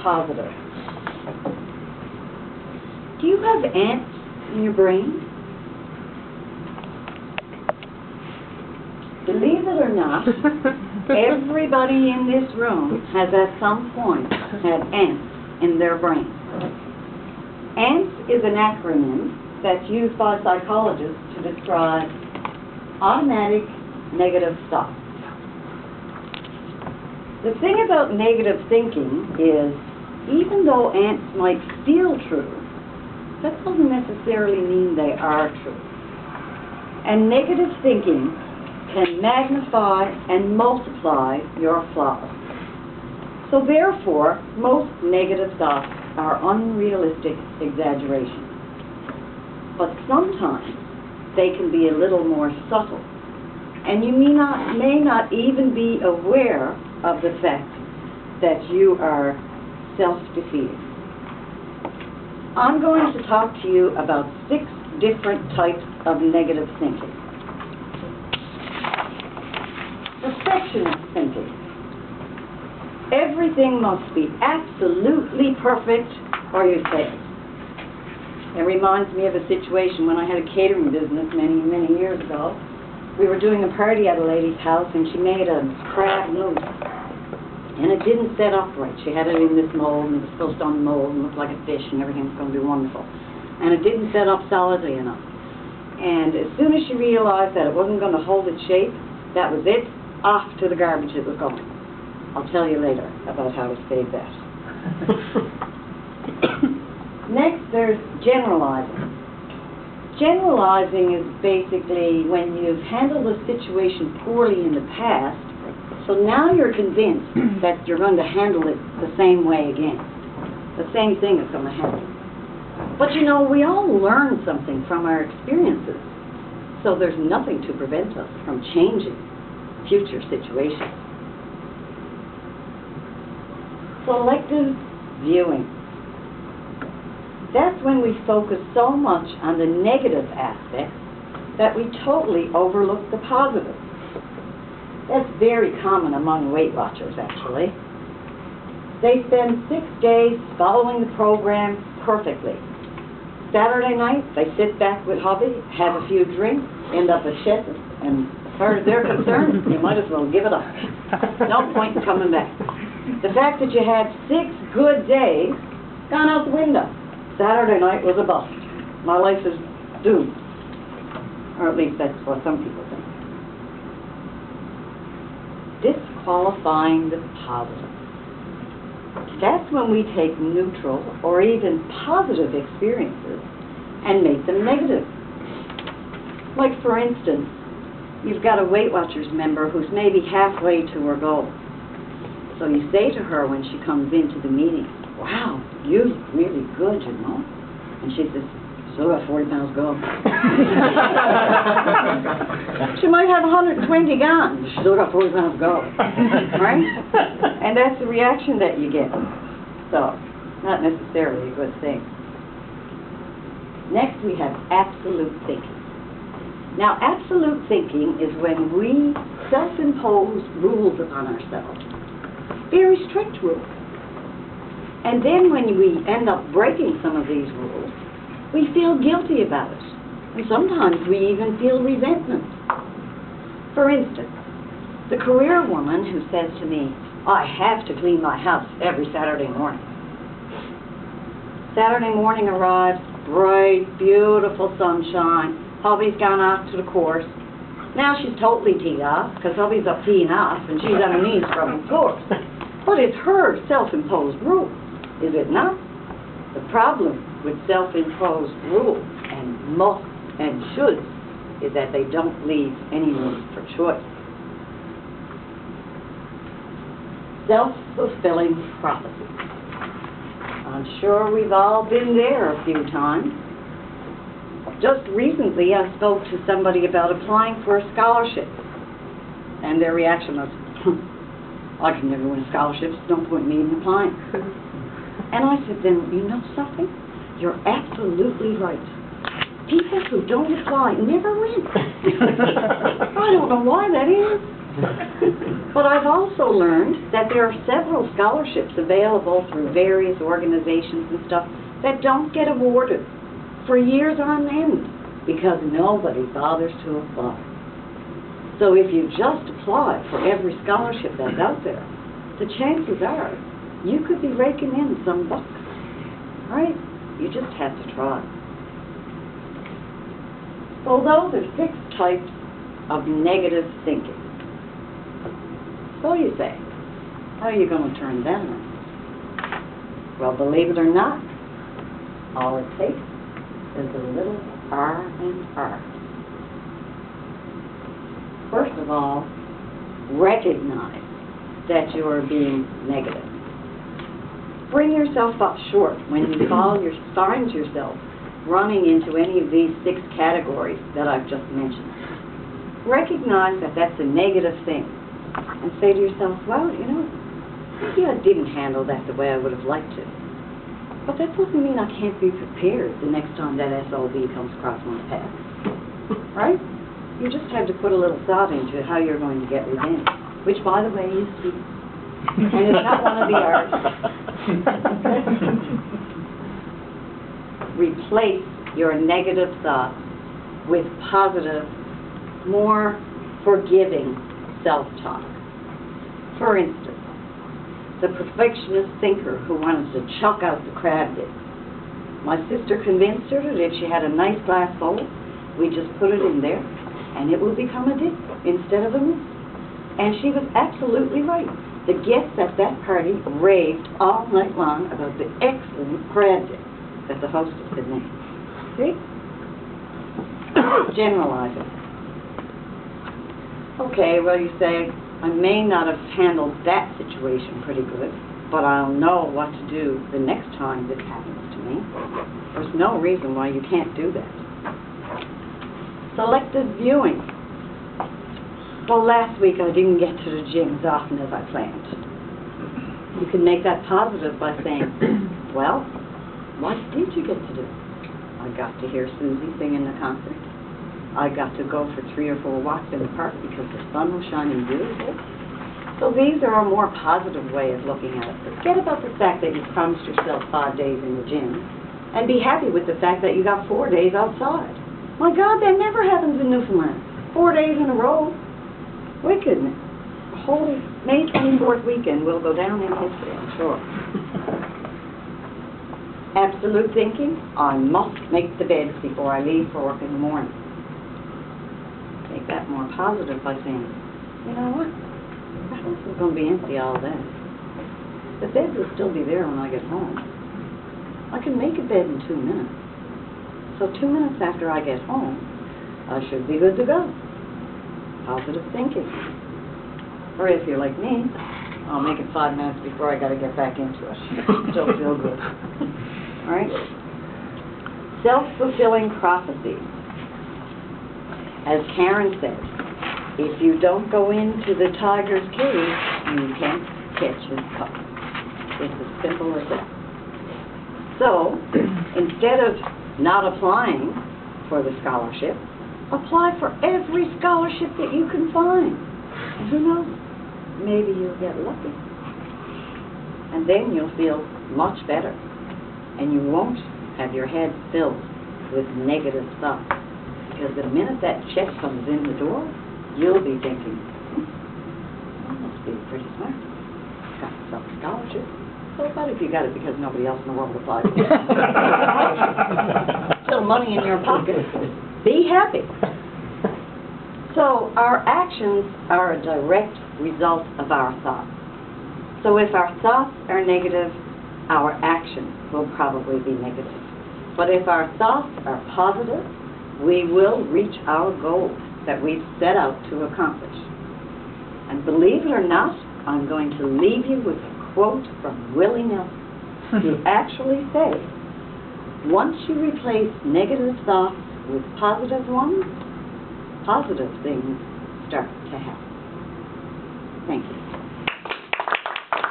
Positive. Do you have ants in your brain? Believe it or not, everybody in this room has at some point had ants in their brain. ANTS is an acronym that's used by psychologists to describe automatic negative thoughts. The thing about negative thinking is, even though ants might feel true, that doesn't necessarily mean they are true. And negative thinking can magnify and multiply your flaws. So therefore, most negative thoughts are unrealistic exaggerations. But sometimes they can be a little more subtle, and you may not even be aware of the fact that you are self-defeating. I'm going to talk to you about 6 different types of negative thinking. Perfectionist thinking. Everything must be absolutely perfect or you fail. It reminds me of a situation when I had a catering business many, many years ago. We were doing a party at a lady's house, and she made a crab mousse. And it didn't set up right. She had it in this mold, and it was supposed to unmold and look like a fish, and everything was going to be wonderful. And it didn't set up solidly enough. And as soon as she realized that it wasn't going to hold its shape, that was it. Off to the garbage it was going. I'll tell you later about how to save that. Next, there's generalizing. Generalizing is basically when you've handled a situation poorly in the past, so now you're convinced that you're going to handle it the same way again. The same thing is going to happen. But you know, we all learn something from our experiences, so there's nothing to prevent us from changing future situations. Selective viewing. That's when we focus so much on the negative aspects that we totally overlook the positive. That's very common among Weight Watchers, actually. They spend 6 days following the program perfectly. Saturday night, they sit back with hubby, have a few drinks, end up a chef, and as far as they're concerned, you might as well give it up. No point in coming back. The fact that you had 6 good days gone out the window. Saturday night was a bust. My life is doomed. Or at least that's what some people think. Disqualifying the positive. That's when we take neutral or even positive experiences and make them negative. Like, for instance, you've got a Weight Watchers member who's maybe halfway to her goal. So you say to her when she comes into the meeting, "Wow, you look really good, you know." And she says, "Still got 40 pounds to go." She might have 120 gone, but she's still got 40 pounds to go. Right? And that's the reaction that you get. So, not necessarily a good thing. Next, we have absolute thinking. Now, absolute thinking is when we self-impose rules upon ourselves. Very strict rules. And then when we end up breaking some of these rules, we feel guilty about it. And sometimes we even feel resentment. For instance, the career woman who says to me, "I have to clean my house every Saturday morning." Saturday morning arrives, bright, beautiful sunshine. Hubby's gone off to the course. Now she's totally teed off because hubby's up teeing off and she's on her knees scrubbing floors. But it's her self-imposed rule, is it not? The problem with self-imposed rules and must and shoulds is that they don't leave any room for choice. Self-fulfilling prophecy. I'm sure we've all been there a few times. Just recently I spoke to somebody about applying for a scholarship, and their reaction was, "I can never win a scholarship, there's no point in me even applying." And I said, "Then you know something? You're absolutely right. People who don't apply never win." I don't know why that is. But I've also learned that there are several scholarships available through various organizations and stuff that don't get awarded for years on end because nobody bothers to apply. So if you just apply for every scholarship that's out there, the chances are you could be raking in some bucks, right? You just have to try. So those are 6 types of negative thinking. So you say, how are you going to turn them around? Well, believe it or not, all it takes is a little R and R. First of all, recognize that you are being negative. Bring yourself up short when you find yourself running into any of these 6 categories that I've just mentioned. Recognize that that's a negative thing and say to yourself, well, you know, maybe I didn't handle that the way I would have liked to. But that doesn't mean I can't be prepared the next time that SOB comes across my path. Right? You just have to put a little thought into how you're going to get revenge, which, by the way, is sweet. And it's not one of the arts. Replace your negative thoughts with positive, more forgiving self-talk. For instance, the perfectionist thinker who wanted to chuck out the crab dip. My sister convinced her that if she had a nice glass bowl, we just put it in there, and it will become a dip instead of a mousse. And she was absolutely right. The guests at that party raved all night long about the excellent crab dip that the hostess had made. See? Generalizing. Okay, well, you say, I may not have handled that situation pretty good, but I'll know what to do the next time this happens to me. There's no reason why you can't do that. Selective viewing. Well, last week I didn't get to the gym as often as I planned. You can make that positive by saying, well, what did you get to do? I got to hear Susie sing in the concert. I got to go for 3 or 4 walks in the park because the sun was shining beautiful. So these are a more positive way of looking at it. Forget about the fact that you promised yourself 5 days in the gym, and be happy with the fact that you got 4 days outside. My God, that never happens in Newfoundland. 4 days in a row. Wickedness. The whole May 24th weekend will go down in history, I'm sure. Absolute thinking, I must make the bed before I leave for work in the morning. Make that more positive by saying, you know what, the house is going to be empty all day. The bed will still be there when I get home. I can make a bed in 2 minutes. So 2 minutes after I get home, I should be good to go. Positive thinking. Or if you're like me, I'll make it 5 minutes before I got to get back into it. Still feel good. All right? Self-fulfilling prophecy. As Karen said, if you don't go into the tiger's cage, you can't catch his cup. It's as simple as that. So, instead of not applying for the scholarship, apply for every scholarship that you can find. And who knows? Maybe you'll get lucky. And then you'll feel much better. And you won't have your head filled with negative thoughts. Because the minute that check comes in the door, you'll be thinking, I must be pretty smart. Got some scholarship. So what if you got it because nobody else in the world applied? Still money in your pocket. Be happy. So our actions are a direct result of our thoughts. So if our thoughts are negative, our actions will probably be negative. But if our thoughts are positive, we will reach our goals that we've set out to accomplish. And believe it or not, I'm going to leave you with a quote from Willie Nelson, who actually says, once you replace negative thoughts with positive ones, positive things start to happen. Thank you.